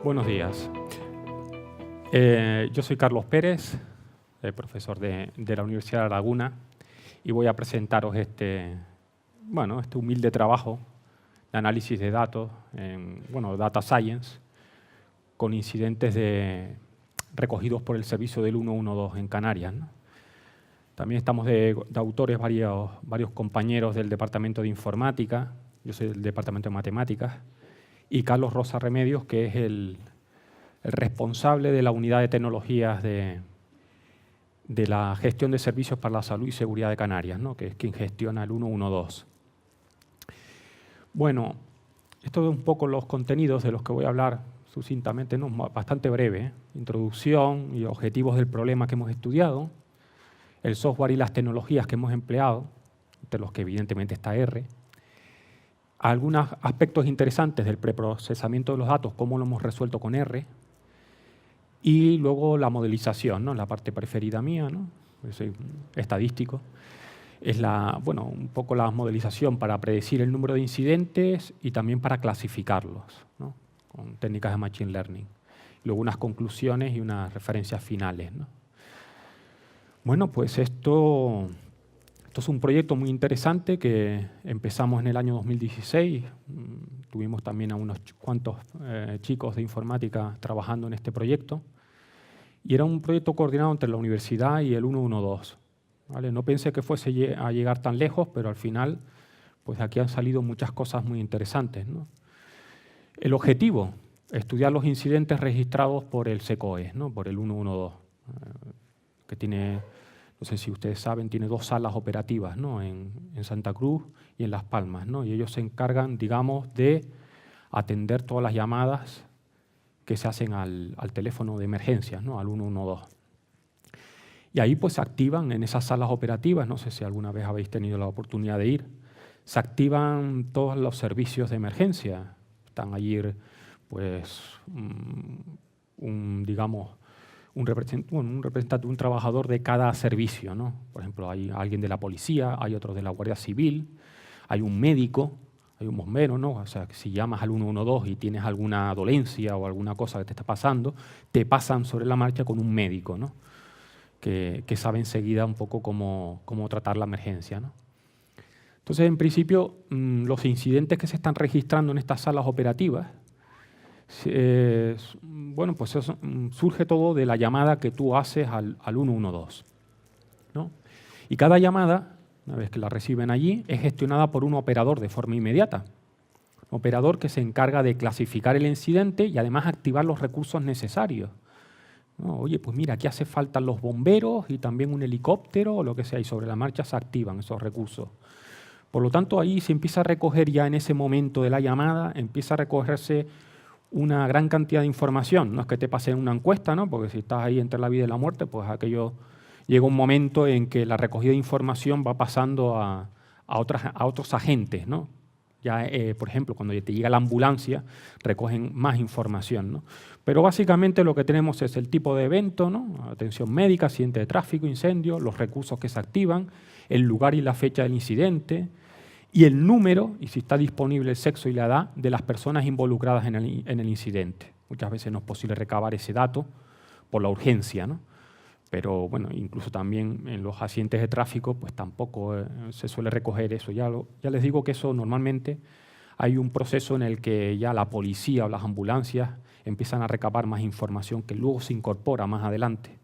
Buenos días. Yo soy Carlos Pérez, profesor de la Universidad de La Laguna, y voy a presentaros este humilde trabajo de análisis de datos, Data Science, con incidentes recogidos por el servicio del 112 en Canarias, ¿no? También estamos de autores varios compañeros del Departamento de Informática, yo soy del Departamento de Matemáticas, y Carlos Rosa Remedios, que es el responsable de la unidad de tecnologías de la gestión de servicios para la salud y seguridad de Canarias, ¿no? Que es quien gestiona el 112. Bueno, estos son un poco los contenidos de los que voy a hablar sucintamente, ¿no? Bastante breve, ¿eh? Introducción y objetivos del problema que hemos estudiado, el software y las tecnologías que hemos empleado, entre los que evidentemente está R, algunos aspectos interesantes del preprocesamiento de los datos, cómo lo hemos resuelto con R, y luego la modelización, ¿no? La parte preferida mía, ¿no? Yo soy estadístico. Es un poco la modelización para predecir el número de incidentes y también para clasificarlos, ¿no? Con técnicas de Machine Learning. Luego unas conclusiones y unas referencias finales, ¿no? Bueno, pues esto es un proyecto muy interesante que empezamos en el año 2016. Tuvimos también a unos cuantos chicos de informática trabajando en este proyecto. Y era un proyecto coordinado entre la universidad y el 112. ¿Vale? No pensé que fuese a llegar tan lejos, pero al final, pues aquí han salido muchas cosas muy interesantes, ¿no? El objetivo, estudiar los incidentes registrados por el SECOE, ¿no? Por el 112, que tiene, no sé si ustedes saben, tiene 2 salas operativas, ¿no? En Santa Cruz y en Las Palmas, ¿no? Y ellos se encargan, digamos, de atender todas las llamadas que se hacen al teléfono de emergencias, ¿no? Al 112. Y ahí pues se activan en esas salas operativas, no sé si alguna vez habéis tenido la oportunidad de ir, se activan todos los servicios de emergencia. Están allí pues un representante, un trabajador de cada servicio, ¿no? Por ejemplo, hay alguien de la policía, hay otro de la Guardia Civil, hay un médico, hay un bombero, ¿no? O sea, si llamas al 112 y tienes alguna dolencia o alguna cosa que te está pasando, te pasan sobre la marcha con un médico, ¿no? Que sabe enseguida un poco cómo tratar la emergencia, ¿no? Entonces, en principio, los incidentes que se están registrando en estas salas operativas, pues eso, surge todo de la llamada que tú haces al 112, ¿no? Y cada llamada, una vez que la reciben allí, es gestionada por un operador de forma inmediata. Un operador que se encarga de clasificar el incidente y además activar los recursos necesarios. ¿No? Oye, pues mira, aquí hace falta los bomberos y también un helicóptero o lo que sea, y sobre la marcha se activan esos recursos. Por lo tanto, ahí se empieza a recoger ya en ese momento de la llamada, empieza a recogerse una gran cantidad de información. No es que te pasen una encuesta, ¿no? Porque si estás ahí entre la vida y la muerte, pues aquello llega un momento en que la recogida de información va pasando a otros agentes, ¿no? Ya, por ejemplo, cuando te llega la ambulancia, recogen más información, ¿no? Pero básicamente lo que tenemos es el tipo de evento, ¿no? Atención médica, accidente de tráfico, incendio, los recursos que se activan, el lugar y la fecha del incidente, y el número, y si está disponible el sexo y la edad, de las personas involucradas en el incidente. Muchas veces no es posible recabar ese dato por la urgencia, ¿no? Pero bueno, incluso también en los accidentes de tráfico pues tampoco se suele recoger eso. Ya les digo que eso normalmente hay un proceso en el que ya la policía o las ambulancias empiezan a recabar más información que luego se incorpora más adelante,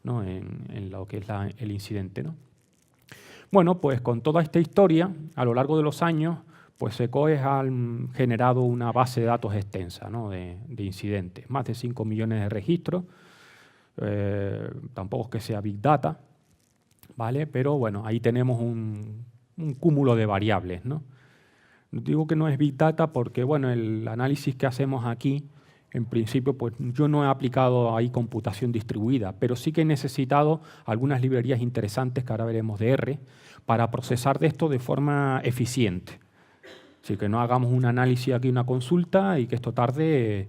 ¿no? en lo que es el incidente, ¿no? Bueno, pues con toda esta historia, a lo largo de los años, pues SECOE ha generado una base de datos extensa, ¿no? de incidentes, más de 5 millones de registros. Tampoco es que sea Big Data, ¿vale? Pero bueno, ahí tenemos un cúmulo de variables, ¿no? Digo que no es Big Data porque bueno, el análisis que hacemos aquí, en principio, pues yo no he aplicado ahí computación distribuida, pero sí que he necesitado algunas librerías interesantes que ahora veremos de R para procesar de esto de forma eficiente. Así que no hagamos un análisis aquí, una consulta y que esto tarde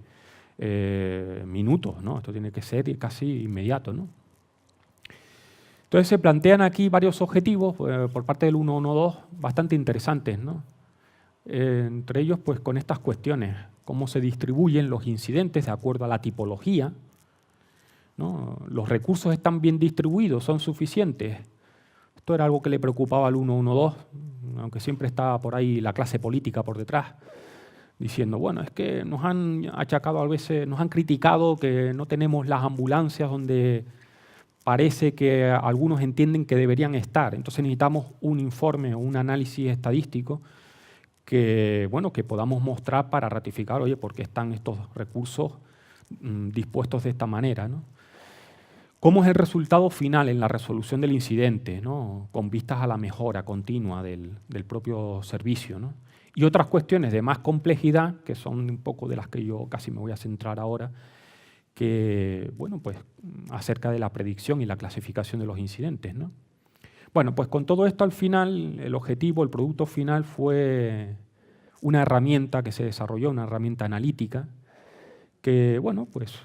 minutos, ¿no? Esto tiene que ser casi inmediato, ¿no? Entonces se plantean aquí varios objetivos por parte del 112 bastante interesantes, ¿no? entre ellos pues con estas cuestiones, cómo se distribuyen los incidentes de acuerdo a la tipología, ¿no? Los recursos están bien distribuidos, son suficientes. Esto era algo que le preocupaba al 112, aunque siempre estaba por ahí la clase política por detrás, diciendo, bueno, es que nos han achacado a veces, nos han criticado que no tenemos las ambulancias donde parece que algunos entienden que deberían estar. Entonces necesitamos un informe o un análisis estadístico que, bueno, que podamos mostrar para ratificar, oye, por qué están estos recursos dispuestos de esta manera, ¿no? ¿Cómo es el resultado final en la resolución del incidente, ¿no? Con vistas a la mejora continua del propio servicio, ¿no? Y otras cuestiones de más complejidad, que son un poco de las que yo casi me voy a centrar ahora, que, bueno, pues acerca de la predicción y la clasificación de los incidentes, ¿no? Bueno, pues con todo esto al final, el objetivo, el producto final fue una herramienta que se desarrolló, una herramienta analítica, que, bueno, pues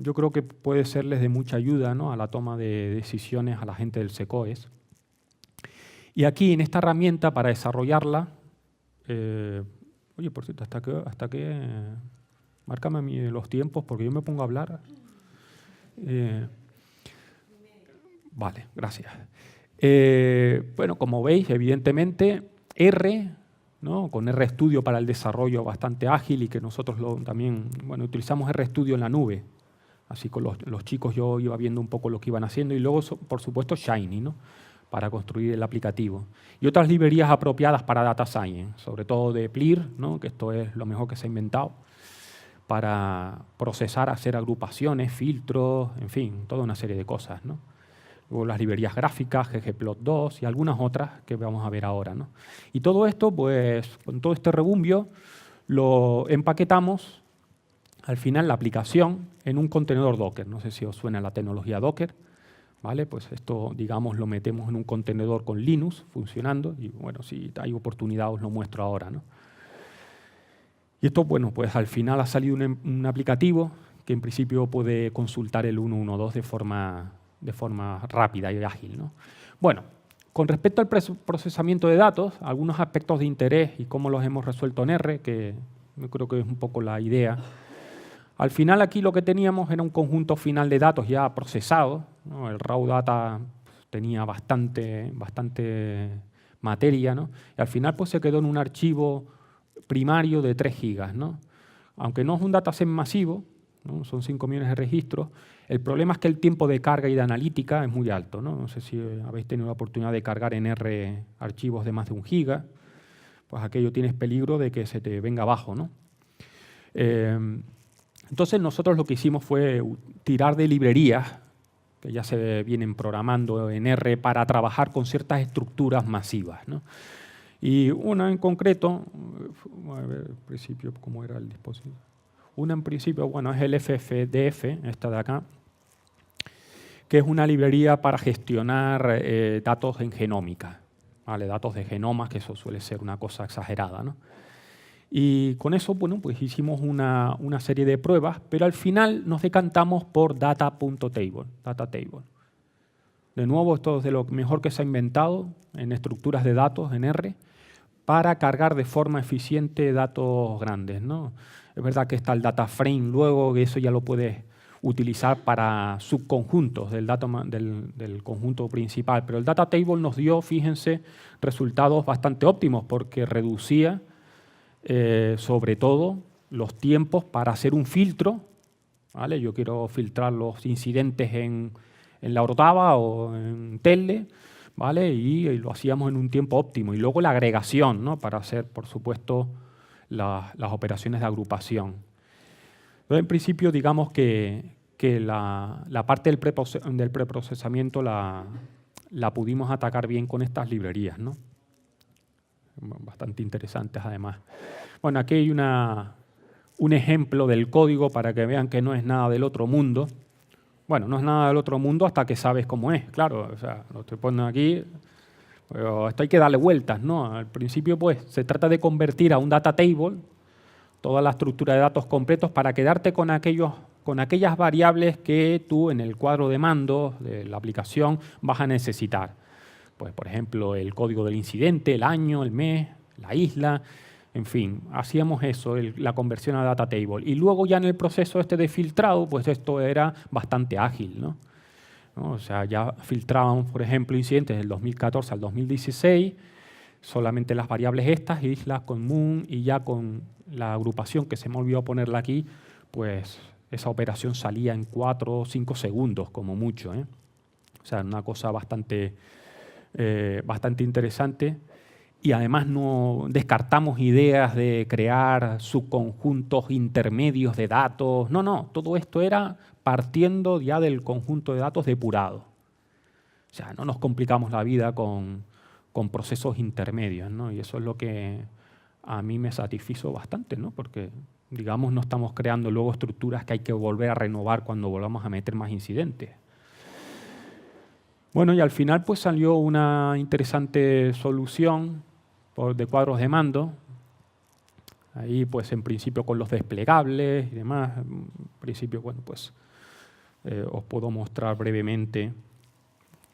yo creo que puede serles de mucha ayuda, ¿no? A la toma de decisiones a la gente del SECOES. Y aquí, en esta herramienta, para desarrollarla, oye, por cierto, ¿hasta qué? Márcame a mí los tiempos, porque yo me pongo a hablar. Vale, gracias. Bueno, como veis, evidentemente, R, ¿no? Con RStudio para el desarrollo bastante ágil y que nosotros también, bueno, utilizamos RStudio en la nube. Así con los chicos yo iba viendo un poco lo que iban haciendo y luego, por supuesto, Shiny, ¿no? Para construir el aplicativo. Y otras librerías apropiadas para Data Science, sobre todo de Plir, ¿no? Que esto es lo mejor que se ha inventado, para procesar, hacer agrupaciones, filtros, en fin, toda una serie de cosas, ¿no? Luego las librerías gráficas, ggplot2 y algunas otras que vamos a ver ahora, ¿no? Y todo esto, pues, con todo este rebumbio, lo empaquetamos, al final, la aplicación en un contenedor Docker. No sé si os suena la tecnología Docker, ¿vale? Pues esto, digamos, lo metemos en un contenedor con Linux funcionando y, bueno, si hay oportunidad os lo muestro ahora, ¿no? Y esto, bueno, pues al final ha salido un aplicativo que en principio puede consultar el 112 de forma rápida y ágil, ¿no? Bueno, con respecto al procesamiento de datos, algunos aspectos de interés y cómo los hemos resuelto en R, que yo creo que es un poco la idea. Al final aquí lo que teníamos era un conjunto final de datos ya procesados, ¿no? El raw data tenía bastante materia, ¿no? Y al final pues se quedó en un archivo primario de 3 gigas, ¿no? Aunque no es un dataset masivo, ¿no? Son 5 millones de registros, el problema es que el tiempo de carga y de analítica es muy alto, ¿no? No sé si habéis tenido la oportunidad de cargar en R archivos de más de 1 giga, pues aquello tienes peligro de que se te venga abajo, ¿no? Entonces nosotros lo que hicimos fue tirar de librerías que ya se vienen programando en R para trabajar con ciertas estructuras masivas, ¿no? Y una en concreto, a ver, al principio, ¿cómo era el dispositivo? Una en principio, bueno, es el FFDF, esta de acá, que es una librería para gestionar datos en genómica, ¿vale? Datos de genomas, que eso suele ser una cosa exagerada, ¿no? Y con eso, bueno, pues hicimos una serie de pruebas, pero al final nos decantamos por data.table, data table. De nuevo, esto es de lo mejor que se ha inventado en estructuras de datos en R para cargar de forma eficiente datos grandes, ¿no? Es verdad que está el data frame luego, que eso ya lo puedes utilizar para subconjuntos del conjunto principal, pero el data table nos dio, fíjense, resultados bastante óptimos porque reducía sobre todo los tiempos para hacer un filtro, ¿vale? Yo quiero filtrar los incidentes en la Ordava o en Telde, ¿vale? Y lo hacíamos en un tiempo óptimo. Y luego la agregación, ¿no? Para hacer, por supuesto, las operaciones de agrupación. Pero en principio, digamos que la parte del preprocesamiento la pudimos atacar bien con estas librerías, ¿no? Bastante interesantes además. Bueno, aquí hay un ejemplo del código para que vean que no es nada del otro mundo. Bueno, no es nada del otro mundo hasta que sabes cómo es, claro. O sea, lo estoy poniendo aquí, pero esto hay que darle vueltas, ¿no? Al principio, pues, se trata de convertir a un data table toda la estructura de datos completos para quedarte con aquellas variables que tú en el cuadro de mando de la aplicación vas a necesitar. Pues, por ejemplo, el código del incidente, el año, el mes, la isla, En fin, hacíamos eso, la conversión a data table. Y luego ya en el proceso este de filtrado, pues esto era bastante ágil, ¿no? O sea, ya filtrábamos, por ejemplo, incidentes del 2014 al 2016, solamente las variables estas, islas con moon, y ya con la agrupación, que se me olvidó ponerla aquí, pues esa operación salía en 4 o 5 segundos, como mucho, ¿eh? O sea, una cosa bastante interesante. Y además no descartamos ideas de crear subconjuntos intermedios de datos. No, todo esto era partiendo ya del conjunto de datos depurado. O sea, no nos complicamos la vida con procesos intermedios, ¿no? Y eso es lo que a mí me satisfizo bastante, ¿no? Porque, digamos, no estamos creando luego estructuras que hay que volver a renovar cuando volvamos a meter más incidentes. Bueno, y al final pues salió una interesante solución de cuadros de mando. Ahí pues en principio con los desplegables y demás. En principio, bueno, pues os puedo mostrar brevemente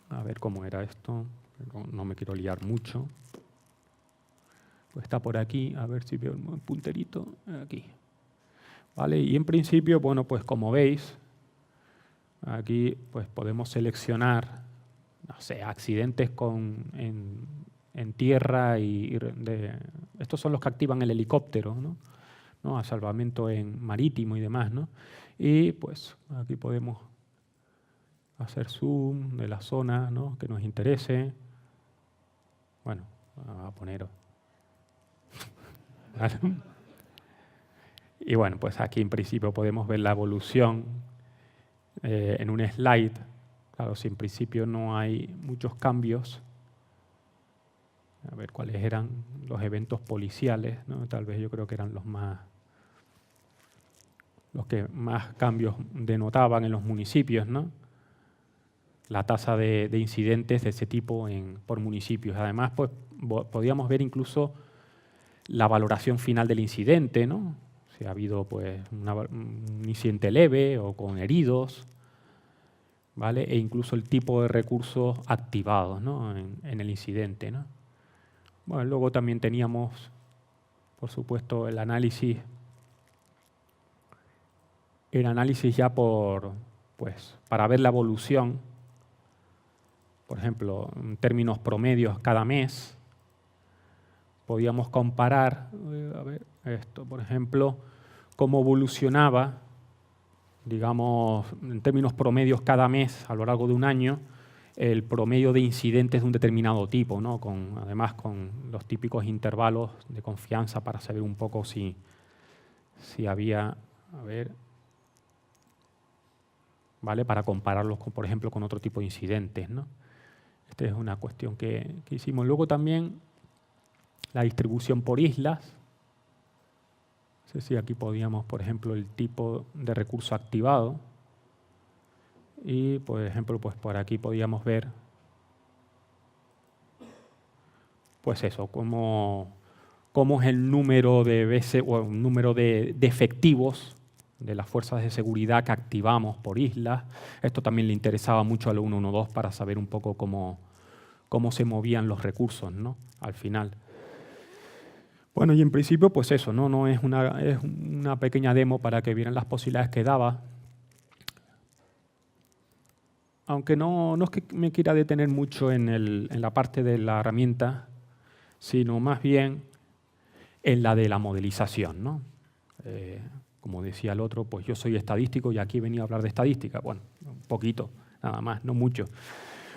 a ver cómo era esto. No me quiero liar mucho. Pues está por aquí, a ver si veo un punterito. Aquí. ¿Vale? Y en principio, bueno, pues como veis, aquí pues podemos seleccionar, no sé, accidentes en tierra estos son los que activan el helicóptero, ¿no? A salvamento en marítimo y demás, ¿no? Y pues aquí podemos hacer zoom de la zona, ¿no?, que nos interese. Bueno, vamos a poner. ¿Vale? Y bueno, pues aquí en principio podemos ver la evolución en un slide. Claro, si en principio no hay muchos cambios, a ver cuáles eran los eventos policiales, ¿no? Tal vez yo creo que eran los que más cambios denotaban en los municipios, ¿no? La tasa de incidentes de ese tipo por municipios. Además, pues podíamos ver incluso la valoración final del incidente, ¿no? Si ha habido pues un incidente leve o con heridos, ¿vale? E incluso el tipo de recursos activados, ¿no?, en el incidente, ¿no? Bueno, luego también teníamos, por supuesto, el análisis ya para ver la evolución, por ejemplo, en términos promedios cada mes. Podíamos comparar, a ver, esto, por ejemplo, cómo evolucionaba, digamos, en términos promedios cada mes a lo largo de un año, el promedio de incidentes de un determinado tipo, ¿no? Además con los típicos intervalos de confianza para saber un poco si había, a ver, ¿vale?, para compararlos, por ejemplo, con otro tipo de incidentes, ¿no? Esta es una cuestión que hicimos. Luego también la distribución por islas. No sé si aquí podíamos, por ejemplo, el tipo de recurso activado. Y, por ejemplo, pues por aquí podíamos ver, pues eso, cómo es el número de veces o el número de efectivos de las fuerzas de seguridad que activamos por islas. Esto también le interesaba mucho al 112 para saber un poco cómo se movían los recursos, ¿no?, al final. Bueno, y en principio, pues eso, ¿no? Es una pequeña demo para que vieran las posibilidades que daba. Aunque no es que me quiera detener mucho en la parte de la herramienta, sino más bien en la de la modelización, ¿no? Como decía el otro, pues yo soy estadístico y aquí venía a hablar de estadística. Bueno, un poquito, nada más, no mucho.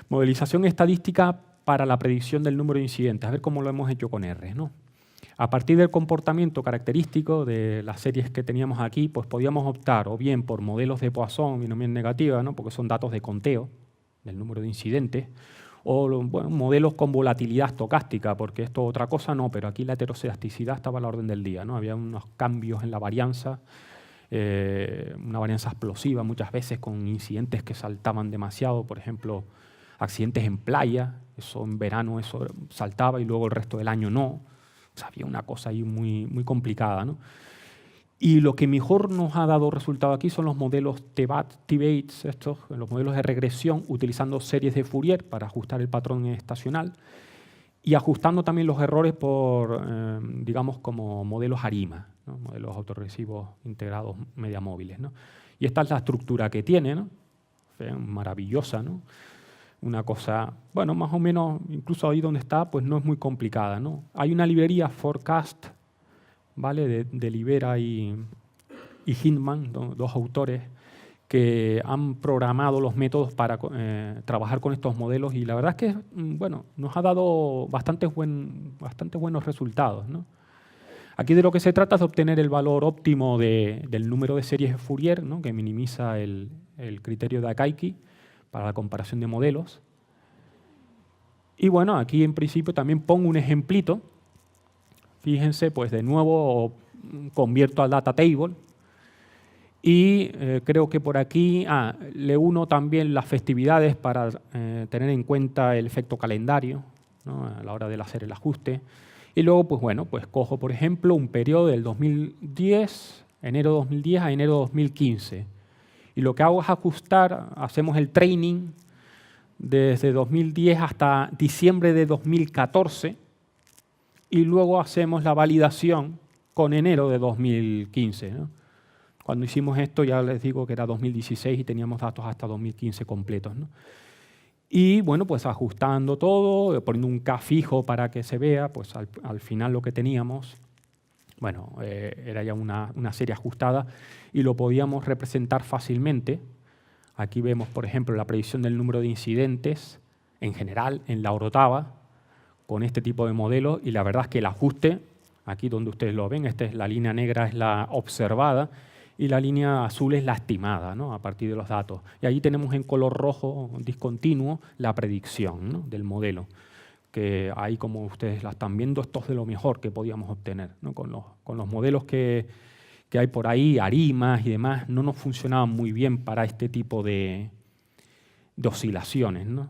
Modelización estadística para la predicción del número de incidentes. A ver cómo lo hemos hecho con R, ¿no? A partir del comportamiento característico de las series que teníamos aquí, pues podíamos optar o bien por modelos de Poisson, binomial negativa, ¿no?, porque son datos de conteo del número de incidentes, o bueno, modelos con volatilidad estocástica, porque esto otra cosa no, pero aquí la heterocedasticidad estaba a la orden del día, ¿no? Había unos cambios en la varianza, una varianza explosiva muchas veces con incidentes que saltaban demasiado, por ejemplo, accidentes en playa, eso en verano eso saltaba y luego el resto del año no. O sea, había una cosa ahí muy, muy complicada, ¿no? Y lo que mejor nos ha dado resultado aquí son los modelos T-Bates, los modelos de regresión, utilizando series de Fourier para ajustar el patrón estacional. y ajustando también los errores por, digamos, como modelos ARIMA, ¿no? Modelos autorresivos integrados media móviles, ¿no? Y esta es la estructura que tiene, ¿no? Maravillosa, ¿no? Una cosa, bueno, más o menos, incluso ahí donde está, pues no es muy complicada, ¿no? Hay una librería Forecast, ¿vale? De Libera y Hindman, dos autores, que han programado los métodos para trabajar con estos modelos y la verdad es que, bueno, nos ha dado bastantes buenos resultados, ¿no? Aquí de lo que se trata es de obtener el valor óptimo del número de series de Fourier, ¿no? Que minimiza el criterio de Akaike para la comparación de modelos. Y bueno, aquí en principio también pongo un ejemplito. Fíjense, pues de nuevo convierto al data table. Y creo que por aquí le uno también las festividades para tener en cuenta el efecto calendario, ¿no? A la hora de hacer el ajuste. Y luego, pues bueno, pues cojo, por ejemplo, un periodo del 2010, enero 2010 a enero 2015. Y lo que hago es ajustar, hacemos el training desde 2010 hasta diciembre de 2014 y luego hacemos la validación con enero de 2015, ¿no? Cuando hicimos esto ya les digo que era 2016 y teníamos datos hasta 2015 completos, ¿no? Y bueno, pues ajustando todo, poniendo un K fijo para que se vea, pues al final lo que teníamos, bueno, era ya una serie ajustada y lo podíamos representar fácilmente. Aquí vemos, por ejemplo, la predicción del número de incidentes en general en la orotava con este tipo de modelo y la verdad es que el ajuste, aquí donde ustedes lo ven, esta es la línea negra, es la observada, y la línea azul es la estimada, ¿no? A partir de los datos. Y ahí tenemos en color rojo discontinuo la predicción, ¿no? Del modelo, que ahí como ustedes la están viendo, esto es de lo mejor que podíamos obtener, ¿no? Con los modelos que hay por ahí, ARIMAS y demás, no nos funcionaban muy bien para este tipo de oscilaciones, ¿no?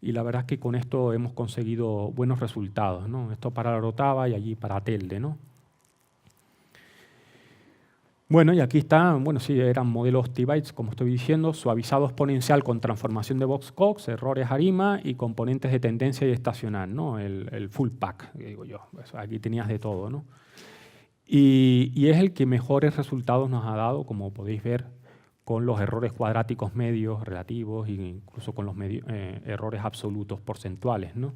Y la verdad es que con esto hemos conseguido buenos resultados, ¿no? Esto para la orotava y allí para Telde, ¿no? Bueno, y aquí está, bueno, sí, eran modelos T-bytes, como estoy diciendo, suavizado exponencial con transformación de Box-Cox, errores ARIMA y componentes de tendencia y estacional, ¿no? El full pack, digo yo. Pues aquí tenías de todo, ¿no? Y es el que mejores resultados nos ha dado, como podéis ver, con los errores cuadráticos medios, relativos e incluso con los errores absolutos porcentuales, ¿no?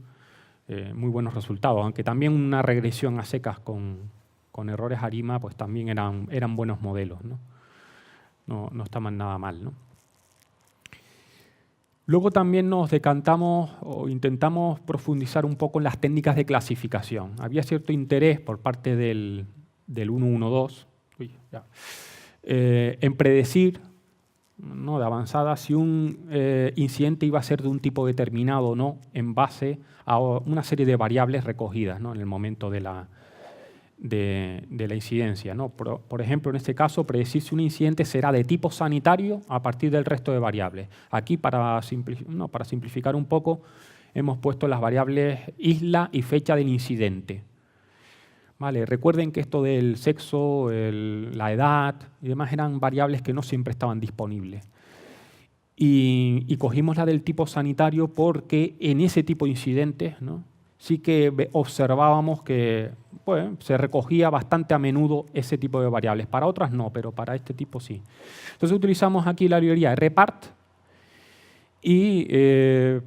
Muy buenos resultados, aunque también una regresión a secas con errores ARIMA, pues también eran buenos modelos, ¿no? No estaban nada mal, ¿no? Luego también nos decantamos o intentamos profundizar un poco en las técnicas de clasificación. Había cierto interés por parte del 112 en predecir, ¿no? De avanzada si un incidente iba a ser de un tipo determinado o no en base a una serie de variables recogidas, ¿no? En el momento de la incidencia, ¿no? Por ejemplo, en este caso, predecir si un incidente será de tipo sanitario a partir del resto de variables. Aquí, para simplificar un poco, hemos puesto las variables isla y fecha del incidente. Vale, recuerden que esto del sexo, la edad y demás eran variables que no siempre estaban disponibles. Y cogimos la del tipo sanitario porque en ese tipo de incidentes, ¿no? Sí que observábamos que pues, se recogía bastante a menudo ese tipo de variables. Para otras no, pero para este tipo sí. Entonces utilizamos aquí la librería RPart y de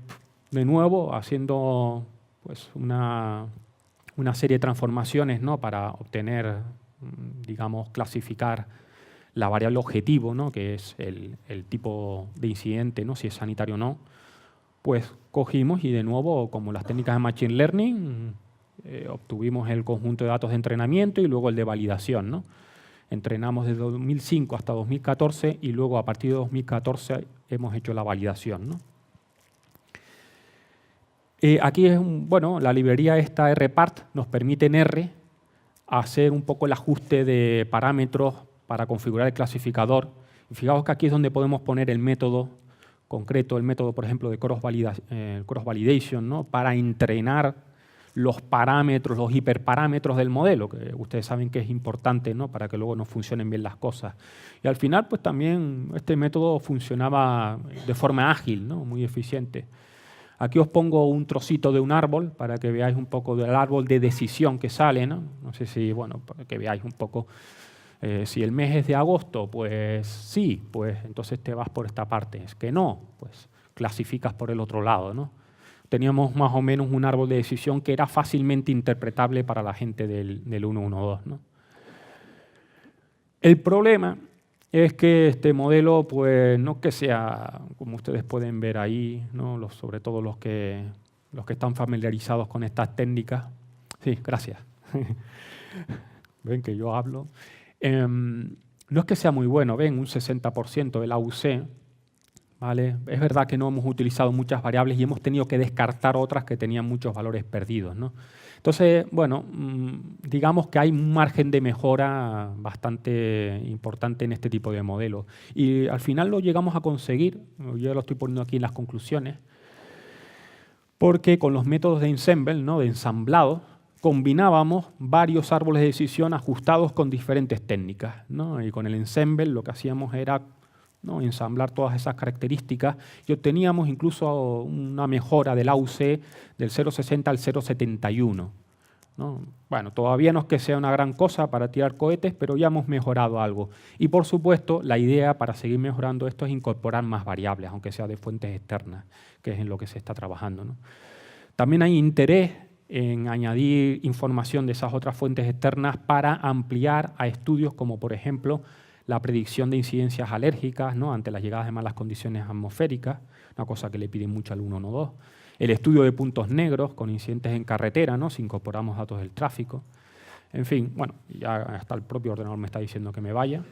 nuevo haciendo pues, una serie de transformaciones, ¿no? Para obtener, digamos, clasificar la variable objetivo, ¿no? Que es el tipo de incidente, ¿no? Si es sanitario o no. Pues cogimos y de nuevo, como las técnicas de Machine Learning, obtuvimos el conjunto de datos de entrenamiento y luego el de validación, ¿no? Entrenamos desde 2005 hasta 2014 y luego a partir de 2014 hemos hecho la validación, ¿no? Aquí es bueno, la librería esta RPart nos permite en R hacer un poco el ajuste de parámetros para configurar el clasificador. Y fijaos que aquí es donde podemos poner el método concreto, el método, por ejemplo, de cross validation, ¿no? Para entrenar los parámetros, los hiperparámetros del modelo, que ustedes saben que es importante, ¿no? Para que luego nos funcionen bien las cosas. Y al final, pues también este método funcionaba de forma ágil, ¿no? Muy eficiente. Aquí os pongo un trocito de un árbol para que veáis un poco del árbol de decisión que sale, ¿no? No sé si, bueno, para que veáis un poco. Si el mes es de agosto, pues sí, pues entonces te vas por esta parte. Es que no, pues clasificas por el otro lado, ¿no? Teníamos más o menos un árbol de decisión que era fácilmente interpretable para la gente del 112, ¿no? El problema es que este modelo, pues no que sea, como ustedes pueden ver ahí, ¿no? Sobre todo los que están familiarizados con estas técnicas. Sí, gracias. Ven que yo hablo. No es que sea muy bueno, ven, un 60% del AUC, ¿vale? Es verdad que no hemos utilizado muchas variables y hemos tenido que descartar otras que tenían muchos valores perdidos, ¿no? Entonces, bueno, digamos que hay un margen de mejora bastante importante en este tipo de modelos. Y al final lo llegamos a conseguir, yo lo estoy poniendo aquí en las conclusiones, porque con los métodos de ensemble, ¿no? De ensamblado, combinábamos varios árboles de decisión ajustados con diferentes técnicas, ¿no? Y con el ensemble lo que hacíamos era, ¿no? Ensamblar todas esas características y obteníamos incluso una mejora del AUC del 0,60 al 0,71, ¿no? Bueno, todavía no es que sea una gran cosa para tirar cohetes, pero ya hemos mejorado algo. Y por supuesto, la idea para seguir mejorando esto es incorporar más variables, aunque sea de fuentes externas, que es en lo que se está trabajando, ¿no? También hay interés en añadir información de esas otras fuentes externas para ampliar a estudios como, por ejemplo, la predicción de incidencias alérgicas, ¿no? Ante las llegadas de malas condiciones atmosféricas, una cosa que le piden mucho al 112. El estudio de puntos negros con incidentes en carretera, ¿no? Si incorporamos datos del tráfico. En fin, bueno, ya hasta el propio ordenador me está diciendo que me vaya.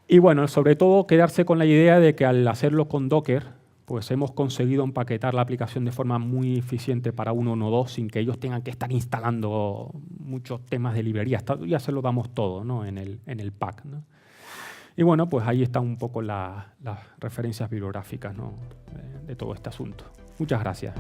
Y bueno, sobre todo quedarse con la idea de que al hacerlo con Docker, pues hemos conseguido empaquetar la aplicación de forma muy eficiente para 112 sin que ellos tengan que estar instalando muchos temas de librerías. Ya se lo damos todo, ¿no? en el pack, ¿no? Y bueno, pues ahí están un poco las referencias bibliográficas, ¿no? de todo este asunto. Muchas gracias.